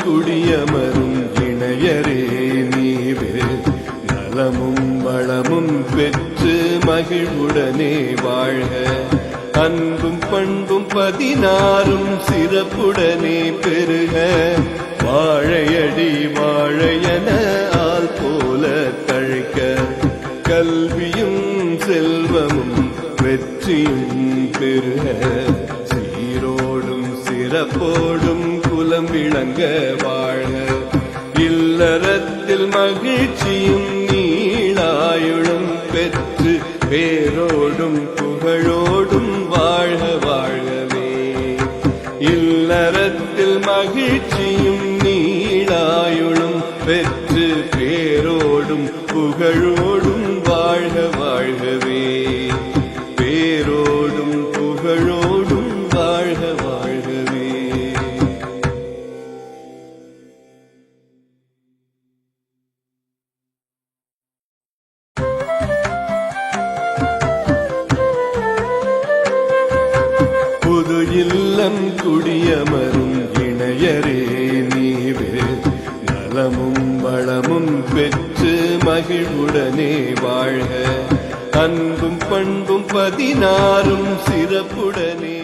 குடியமரும் இணையரே நீவே நலமும் வளமும் பெற்று மகிழ்வுடனே வாழ்க. அன்பும் பண்பும் 16 சிறப்புடனே பெருக. வாழையடி வாழையன ஆள் போல தழைக்க. கல்வியும் செல்வமும் வெற்றியும் பெருக. சீரோடும் சிறப்போடும் குலம் விளங்க வாழ்க. இல்லறத்தில் மகிழ்ச்சியும் நீளாயுளும் பெற்று பேரோடும் புகழோடும் வாழ்க வாழ்கவே. இல்லறத்தில் மகிழ்ச்சியும் நீளாயுளும் பெற்று பேரோடும் புகழோடும் வாழ்க வாழ்கவே. பேரோடும் புகழோடும் வாழ்க வாழ்கவே. புது இல்லம் குடியமரும் இணையரே நீவே நலமும் வளமும் பெற்று மகிழ்வுடனே வாழ்க. அன்பும் பண்பும் 16 சிறப்புடனே